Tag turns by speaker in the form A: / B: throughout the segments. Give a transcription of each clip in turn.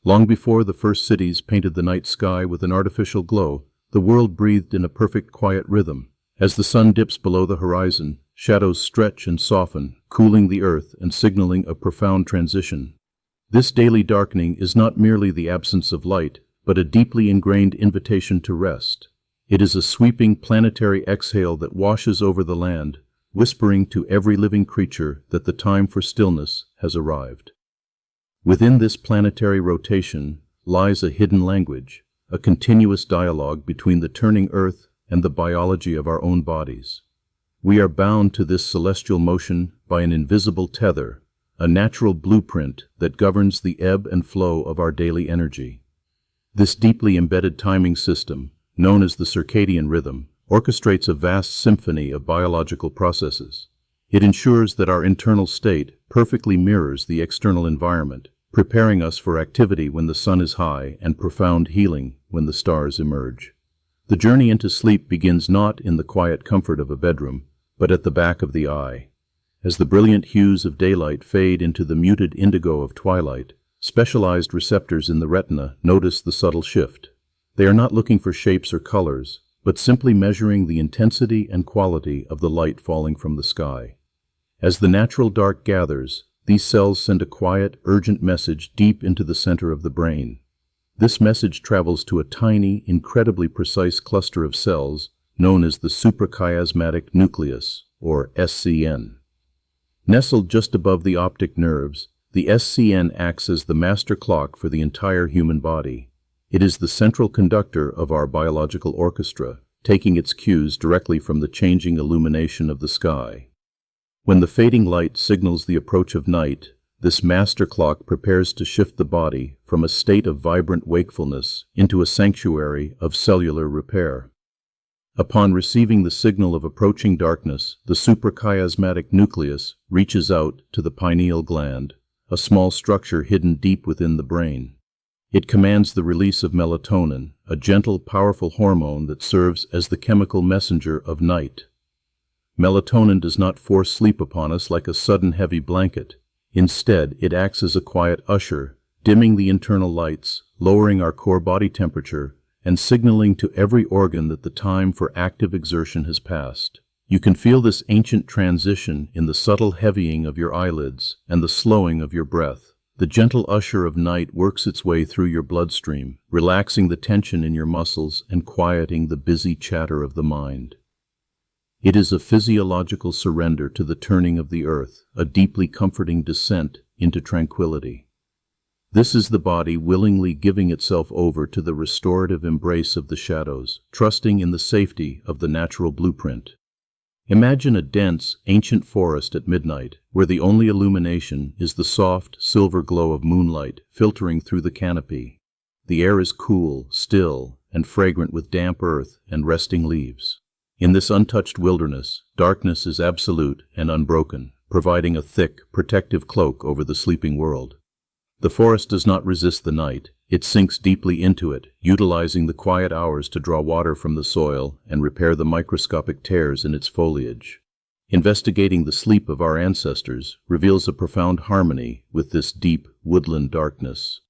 A: Long before the first cities painted the night sky with an artificial glow, the world breathed in a perfect quiet rhythm. As the sun dips below the horizon, shadows stretch and soften, cooling the earth and signaling a profound transition. This daily darkening is not merely the absence of light, but a deeply ingrained invitation to rest. It is a sweeping planetary exhale that washes over the land, whispering to every living creature that the time for stillness has arrived. Within this planetary rotation lies a hidden language, a continuous dialogue between the turning earth and the biology of our own bodies. We are bound to this celestial motion by an invisible tether, a natural blueprint that governs the ebb and flow of our daily energy. This deeply embedded timing system, known as the circadian rhythm, orchestrates a vast symphony of biological processes. It ensures that our internal state perfectly mirrors the external environment, preparing us for activity when the sun is high and profound healing when the stars emerge. The journey into sleep begins not in the quiet comfort of a bedroom, but at the back of the eye. As the brilliant hues of daylight fade into the muted indigo of twilight, specialized receptors in the retina notice the subtle shift. They are not looking for shapes or colors, but simply measuring the intensity and quality of the light falling from the sky. As the natural dark gathers, these cells send a quiet, urgent message deep into the center of the brain. This message travels to a tiny, incredibly precise cluster of cells known as the suprachiasmatic nucleus, or SCN. Nestled just above the optic nerves, the SCN acts as the master clock for the entire human body. It is the central conductor of our biological orchestra, taking its cues directly from the changing illumination of the sky. When the fading light signals the approach of night, this master clock prepares to shift the body from a state of vibrant wakefulness into a sanctuary of cellular repair. Upon receiving the signal of approaching darkness, the suprachiasmatic nucleus reaches out to the pineal gland, a small structure hidden deep within the brain. It commands the release of melatonin, a gentle, powerful hormone that serves as the chemical messenger of night. Melatonin does not force sleep upon us like a sudden heavy blanket. Instead, it acts as a quiet usher, dimming the internal lights, lowering our core body temperature, and signaling to every organ that the time for active exertion has passed. You can feel this ancient transition in the subtle heavying of your eyelids and the slowing of your breath. The gentle usher of night works its way through your bloodstream, relaxing the tension in your muscles and quieting the busy chatter of the mind. It is a physiological surrender to the turning of the earth, a deeply comforting descent into tranquility. This is the body willingly giving itself over to the restorative embrace of the shadows, trusting in the safety of the natural blueprint. Imagine a dense, ancient forest at midnight, where the only illumination is the soft, silver glow of moonlight filtering through the canopy. The air is cool, still, and fragrant with damp earth and resting leaves. In this untouched wilderness, darkness is absolute and unbroken, providing a thick, protective cloak over the sleeping world. The forest does not resist the night. It sinks deeply into it, utilizing the quiet hours to draw water from the soil and repair the microscopic tears in its foliage. Investigating the sleep of our ancestors reveals a profound harmony with this deep, woodland darkness.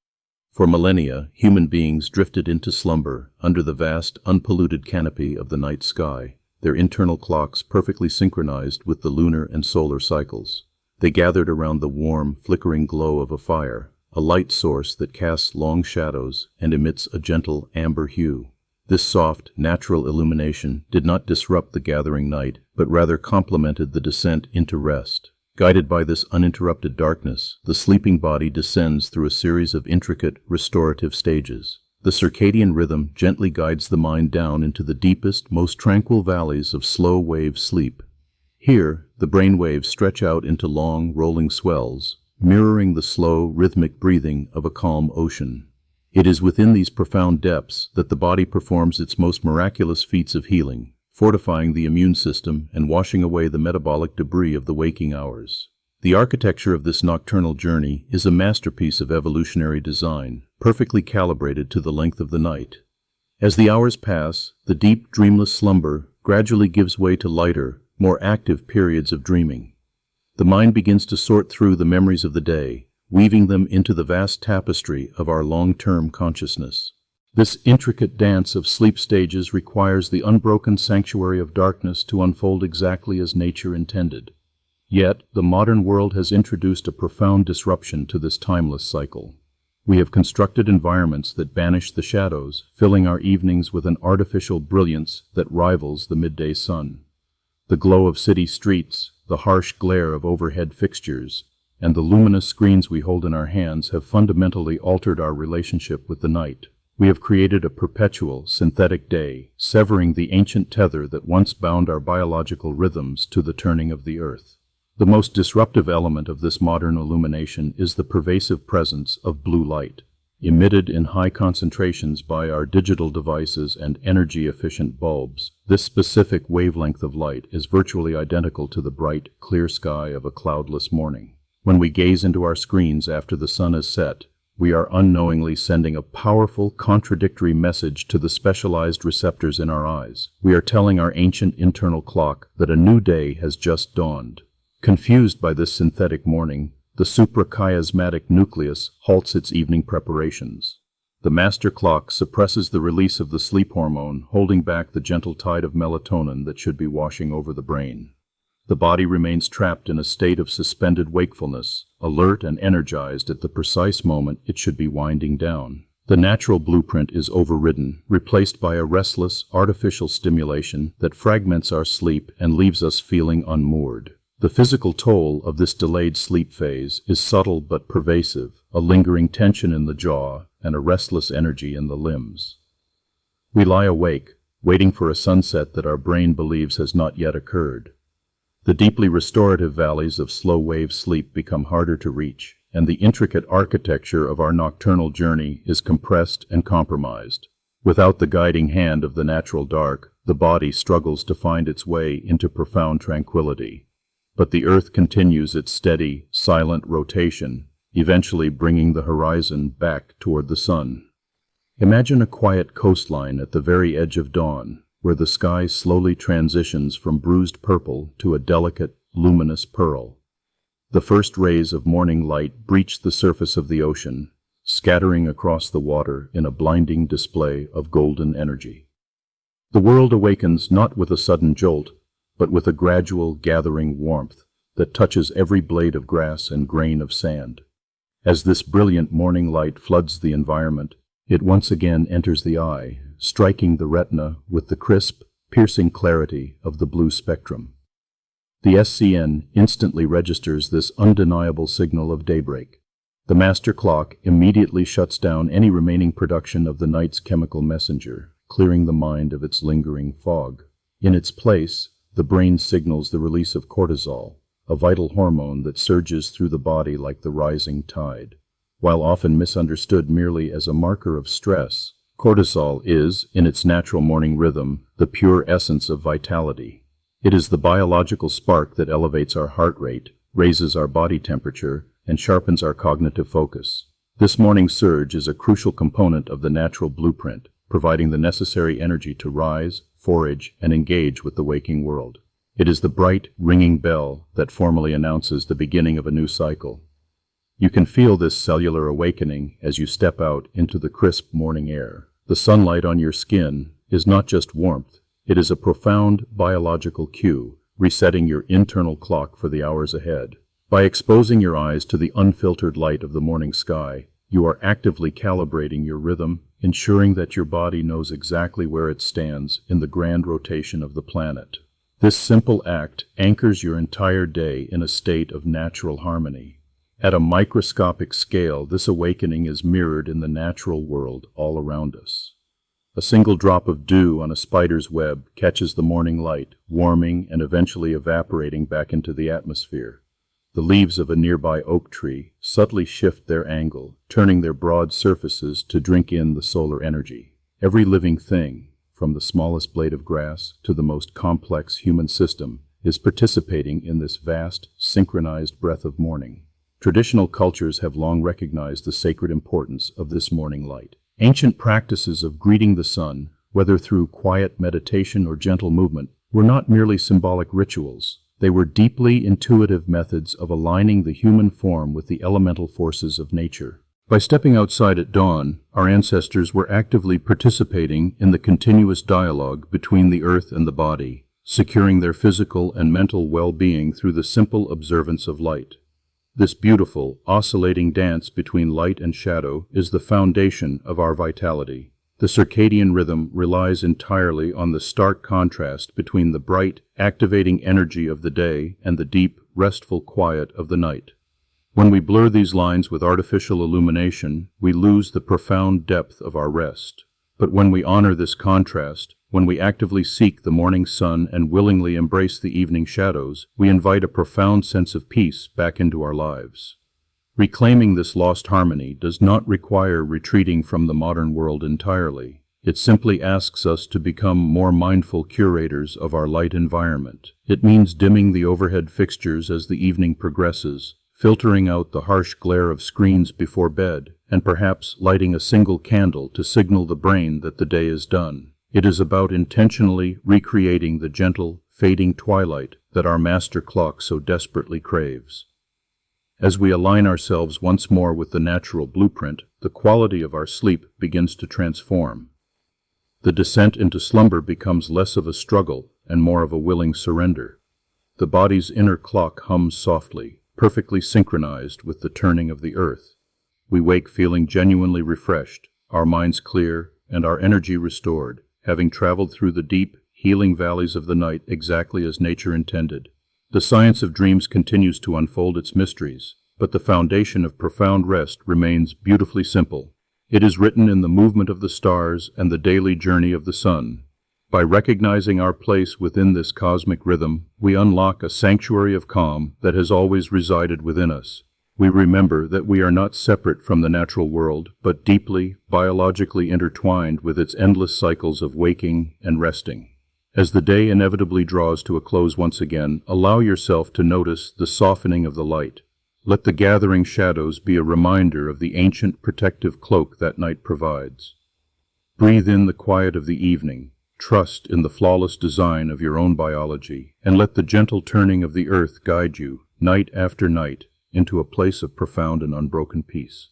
A: For millennia, human beings drifted into slumber under the vast, unpolluted canopy of the night sky, their internal clocks perfectly synchronized with the lunar and solar cycles. They gathered around the warm, flickering glow of a fire, a light source that casts long shadows and emits a gentle amber hue. This soft, natural illumination did not disrupt the gathering night, but rather complemented the descent into rest. Guided by this uninterrupted darkness, the sleeping body descends through a series of intricate, restorative stages. The circadian rhythm gently guides the mind down into the deepest, most tranquil valleys of slow-wave sleep. Here, the brain waves stretch out into long, rolling swells, mirroring the slow, rhythmic breathing of a calm ocean. It is within these profound depths that the body performs its most miraculous feats of healing, fortifying the immune system and washing away the metabolic debris of the waking hours. The architecture of this nocturnal journey is a masterpiece of evolutionary design, perfectly calibrated to the length of the night. As the hours pass, the deep, dreamless slumber gradually gives way to lighter, more active periods of dreaming. The mind begins to sort through the memories of the day, weaving them into the vast tapestry of our long-term consciousness. This intricate dance of sleep stages requires the unbroken sanctuary of darkness to unfold exactly as nature intended. Yet, the modern world has introduced a profound disruption to this timeless cycle. We have constructed environments that banish the shadows, filling our evenings with an artificial brilliance that rivals the midday sun. The glow of city streets, the harsh glare of overhead fixtures, and the luminous screens we hold in our hands have fundamentally altered our relationship with the night. We have created a perpetual, synthetic day, severing the ancient tether that once bound our biological rhythms to the turning of the earth. The most disruptive element of this modern illumination is the pervasive presence of blue light, emitted in high concentrations by our digital devices and energy-efficient bulbs. This specific wavelength of light is virtually identical to the bright, clear sky of a cloudless morning. When we gaze into our screens after the sun has set, we are unknowingly sending a powerful, contradictory message to the specialized receptors in our eyes. We are telling our ancient internal clock that a new day has just dawned. Confused by this synthetic morning, the suprachiasmatic nucleus halts its evening preparations. The master clock suppresses the release of the sleep hormone, holding back the gentle tide of melatonin that should be washing over the brain. The body remains trapped in a state of suspended wakefulness, alert and energized at the precise moment it should be winding down. The natural blueprint is overridden, replaced by a restless, artificial stimulation that fragments our sleep and leaves us feeling unmoored. The physical toll of this delayed sleep phase is subtle but pervasive, a lingering tension in the jaw and a restless energy in the limbs. We lie awake, waiting for a sunset that our brain believes has not yet occurred. The deeply restorative valleys of slow-wave sleep become harder to reach, and the intricate architecture of our nocturnal journey is compressed and compromised. Without the guiding hand of the natural dark, the body struggles to find its way into profound tranquility. But the earth continues its steady, silent rotation, eventually bringing the horizon back toward the sun. Imagine a quiet coastline at the very edge of dawn, where the sky slowly transitions from bruised purple to a delicate, luminous pearl. The first rays of morning light breach the surface of the ocean, scattering across the water in a blinding display of golden energy. The world awakens not with a sudden jolt, but with a gradual, gathering warmth that touches every blade of grass and grain of sand. As this brilliant morning light floods the environment, it once again enters the eye, striking the retina with the crisp, piercing clarity of the blue spectrum. The SCN instantly registers this undeniable signal of daybreak. The master clock immediately shuts down any remaining production of the night's chemical messenger, clearing the mind of its lingering fog. In its place, the brain signals the release of cortisol, a vital hormone that surges through the body like the rising tide. While often misunderstood merely as a marker of stress, cortisol is, in its natural morning rhythm, the pure essence of vitality. It is the biological spark that elevates our heart rate, raises our body temperature, and sharpens our cognitive focus. This morning surge is a crucial component of the natural blueprint, providing the necessary energy to rise, forage, and engage with the waking world. It is the bright, ringing bell that formally announces the beginning of a new cycle. You can feel this cellular awakening as you step out into the crisp morning air. The sunlight on your skin is not just warmth, it is a profound biological cue, resetting your internal clock for the hours ahead. By exposing your eyes to the unfiltered light of the morning sky, you are actively calibrating your rhythm, ensuring that your body knows exactly where it stands in the grand rotation of the planet. This simple act anchors your entire day in a state of natural harmony. At a microscopic scale, this awakening is mirrored in the natural world all around us. A single drop of dew on a spider's web catches the morning light, warming and eventually evaporating back into the atmosphere. The leaves of a nearby oak tree subtly shift their angle, turning their broad surfaces to drink in the solar energy. Every living thing, from the smallest blade of grass to the most complex human system, is participating in this vast, synchronized breath of morning. Traditional cultures have long recognized the sacred importance of this morning light. Ancient practices of greeting the sun, whether through quiet meditation or gentle movement, were not merely symbolic rituals. They were deeply intuitive methods of aligning the human form with the elemental forces of nature. By stepping outside at dawn, our ancestors were actively participating in the continuous dialogue between the earth and the body, securing their physical and mental well-being through the simple observance of light. This beautiful, oscillating dance between light and shadow is the foundation of our vitality. The circadian rhythm relies entirely on the stark contrast between the bright, activating energy of the day and the deep, restful quiet of the night. When we blur these lines with artificial illumination, we lose the profound depth of our rest. But when we honor this contrast, when we actively seek the morning sun and willingly embrace the evening shadows, we invite a profound sense of peace back into our lives. Reclaiming this lost harmony does not require retreating from the modern world entirely. It simply asks us to become more mindful curators of our light environment. It means dimming the overhead fixtures as the evening progresses, filtering out the harsh glare of screens before bed, and perhaps lighting a single candle to signal the brain that the day is done. It is about intentionally recreating the gentle, fading twilight that our master clock so desperately craves. As we align ourselves once more with the natural blueprint, the quality of our sleep begins to transform. The descent into slumber becomes less of a struggle and more of a willing surrender. The body's inner clock hums softly, perfectly synchronized with the turning of the earth. We wake feeling genuinely refreshed, our minds clear, and our energy restored, having traveled through the deep, healing valleys of the night exactly as nature intended. The science of dreams continues to unfold its mysteries, but the foundation of profound rest remains beautifully simple. It is written in the movement of the stars and the daily journey of the sun. By recognizing our place within this cosmic rhythm, we unlock a sanctuary of calm that has always resided within us. We remember that we are not separate from the natural world, but deeply, biologically intertwined with its endless cycles of waking and resting. As the day inevitably draws to a close once again, allow yourself to notice the softening of the light. Let the gathering shadows be a reminder of the ancient protective cloak that night provides. Breathe in the quiet of the evening, trust in the flawless design of your own biology, and let the gentle turning of the earth guide you, night after night, into a place of profound and unbroken peace.